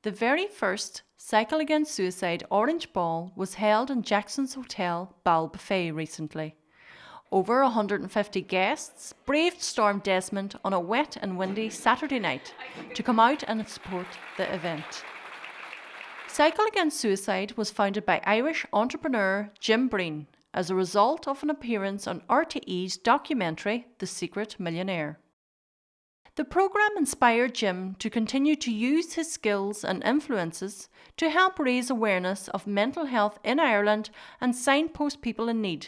The very first Cycle Against Suicide Orange Ball was held in Jackson's Hotel, Ballybofey recently. Over 150 guests braved Storm Desmond on a wet and windy Saturday night to come out and support the event. Cycle Against Suicide was founded by Irish entrepreneur Jim Breen as a result of an appearance on RTE's documentary The Secret Millionaire. The programme inspired Jim to continue to use his skills and influences to help raise awareness of mental health in Ireland and signpost people in need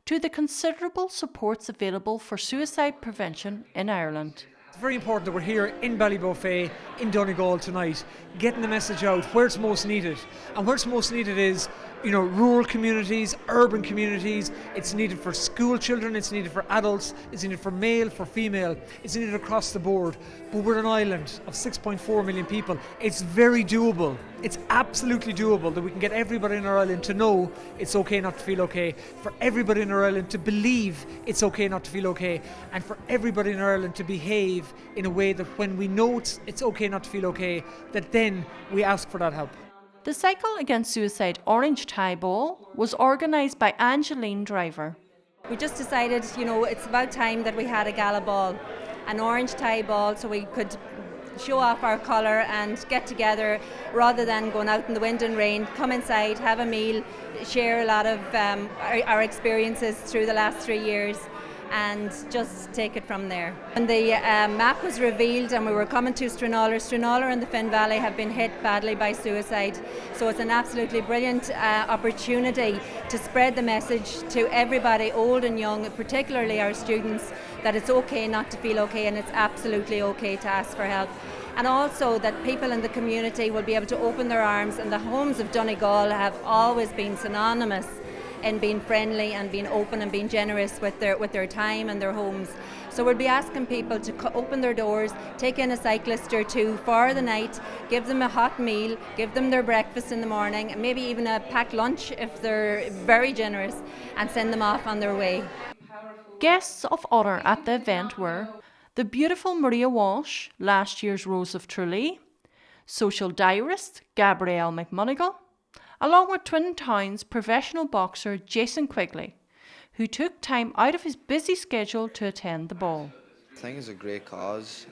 to the considerable supports available for suicide prevention in Ireland. It's very important that we're here in Ballybofey, in Donegal tonight, getting the message out where it's most needed. And where it's most needed is, rural communities, urban communities. It's needed for school children, it's needed for adults, it's needed for male, for female, it's needed across the board. But we're an island of 6.4 million people. It's very doable. It's absolutely doable that we can get everybody in our island to know it's okay not to feel okay, for everybody in our island to believe it's okay not to feel okay, and for everybody in our island to behave in a way that when we know it's okay not to feel okay, that then we ask for that help. The Cycle Against Suicide Orange Tie Ball was organised by Angeline Driver. We just decided, it's about time that we had a gala ball, an orange tie ball, so we could show off our colour and get together rather than going out in the wind and rain, come inside, have a meal, share a lot of our experiences through the last 3 years and just take it from there. When the map was revealed and we were coming to Stranraer and the Finn Valley have been hit badly by suicide, so it's an absolutely brilliant opportunity to spread the message to everybody, old and young, particularly our students, that it's okay not to feel okay and it's absolutely okay to ask for help. And also that people in the community will be able to open their arms, and the homes of Donegal have always been synonymous in being friendly and being open and being generous with their time and their homes. So we'll be asking people to open their doors, take in a cyclist or two for the night, give them a hot meal, give them their breakfast in the morning, and maybe even a packed lunch if they're very generous, and send them off on their way. Guests of honour at the event were the beautiful Maria Walsh, last year's Rose of Tralee, social diarist Gabrielle McMonigal, along with Twin Towns professional boxer Jason Quigley, who took time out of his busy schedule to attend the ball. I think it's a great cause.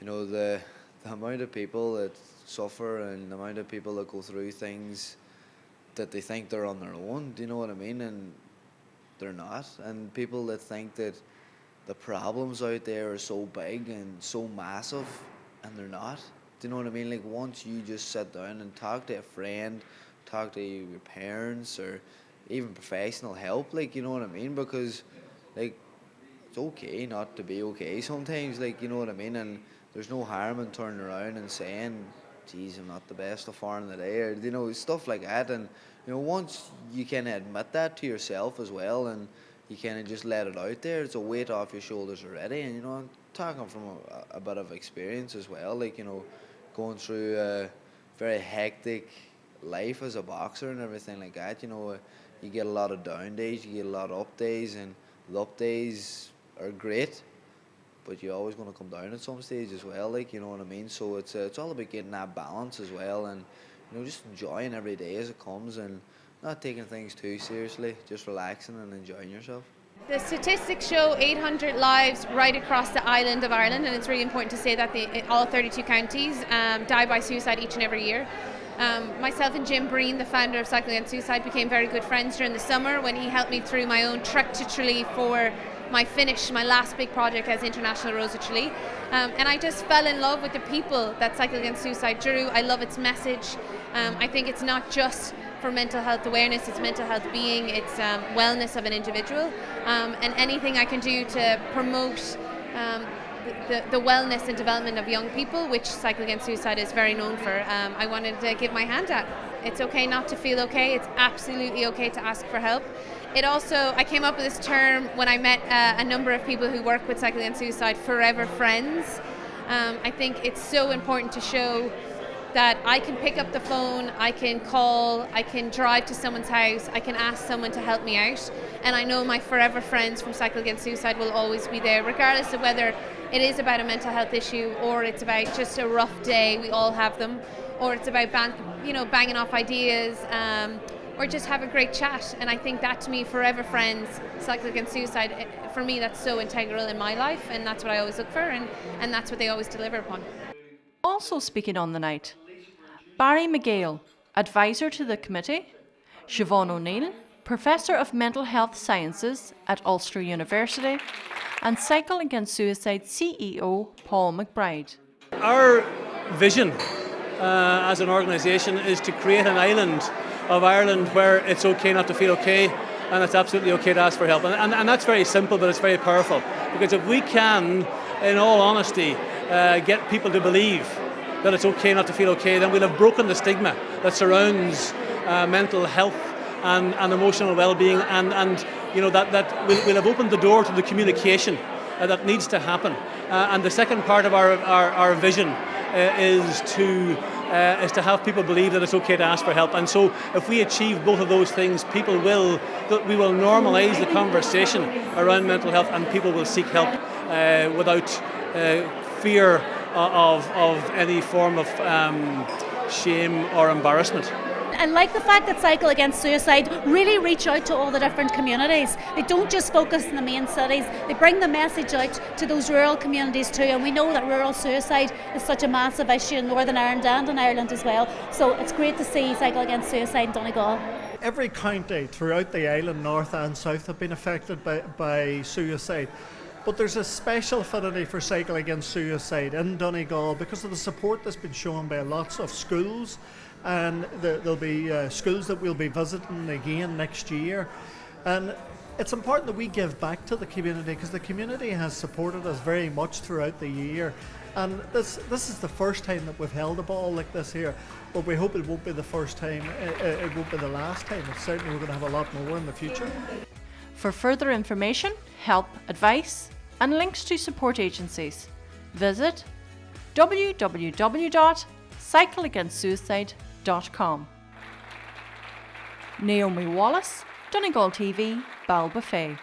The amount of people that suffer and the amount of people that go through things that they think they're on their own, do you know what I mean? And they're not. And people that think that the problems out there are so big and so massive, and they're not. Do you know what I mean? Like, once you just sit down and talk to a friend, talk to your parents, or even professional help, like, you know what I mean? Because, like, it's okay not to be okay sometimes, like, you know what I mean? And there's no harm in turning around and saying, geez, I'm not the best of far in the day, or, stuff like that. And, once you kind of admit that to yourself as well, and you kind of just let it out there, it's a weight off your shoulders already. And, I'm talking from a bit of experience as well, like, going through a very hectic life as a boxer and everything like that. You get a lot of down days, you get a lot of up days, and the up days are great, but you're always going to come down at some stage as well, like, you know what I mean? So it's all about getting that balance as well, and just enjoying every day as it comes, and not taking things too seriously, just relaxing and enjoying yourself. The statistics show 800 lives right across the island of Ireland, and it's really important to say that all 32 counties die by suicide each and every year. Myself and Jim Breen, the founder of Cycling Against Suicide, became very good friends during the summer when he helped me through my own trek to Tralee for my last big project as International Rose of Tralee. And I just fell in love with the people that Cycle Against Suicide drew. I love its message. I think it's not just for mental health awareness, it's mental health being, it's wellness of an individual, and anything I can do to promote the wellness and development of young people, which Cycle Against Suicide is very known for, I wanted to give my hand at. It's okay not to feel okay, it's absolutely okay to ask for help. I came up with this term when I met a number of people who work with Cycle Against Suicide, forever friends. I think it's so important to show that I can pick up the phone, I can call, I can drive to someone's house, I can ask someone to help me out, and I know my forever friends from Cycle Against Suicide will always be there, regardless of whether it is about a mental health issue or it's about just a rough day, we all have them, or it's about banging off ideas, or just have a great chat. And I think that, to me, forever friends, Cycle Against Suicide, for me that's so integral in my life, and that's what I always look for, and that's what they always deliver upon. Also speaking on the night, Barry McGill, advisor to the committee, Siobhan O'Neill, Professor of Mental Health Sciences at Ulster University, and Cycle Against Suicide CEO Paul McBride. Our vision as an organisation is to create an island of Ireland where it's okay not to feel okay, and it's absolutely okay to ask for help. And that's very simple, but it's very powerful. Because if we can, in all honesty, get people to believe that it's okay not to feel okay, then we'll have broken the stigma that surrounds mental health and emotional well-being, and that we'll have opened the door to the communication that needs to happen. And the second part of our vision is to have people believe that it's okay to ask for help. And so if we achieve both of those things, we will normalise the conversation around mental health, and people will seek help without fear of any form of shame or embarrassment. I like the fact that Cycle Against Suicide really reach out to all the different communities. They don't just focus in the main cities, they bring the message out to those rural communities too, and we know that rural suicide is such a massive issue in Northern Ireland and in Ireland as well. So it's great to see Cycle Against Suicide in Donegal. Every county throughout the island, north and south, have been affected by suicide. But there's a special affinity for Cycle Against Suicide in Donegal because of the support that's been shown by lots of schools, and there'll be schools that we'll be visiting again next year. And it's important that we give back to the community because the community has supported us very much throughout the year. And this is the first time that we've held a ball like this here, but we hope it won't be the first time, it won't be the last time. It's certainly we're going to have a lot more in the future. For further information, help, advice, and links to support agencies, visit www.cycleagainstsuicide.com. Naomi Wallace, Donegal TV, Ballybofey.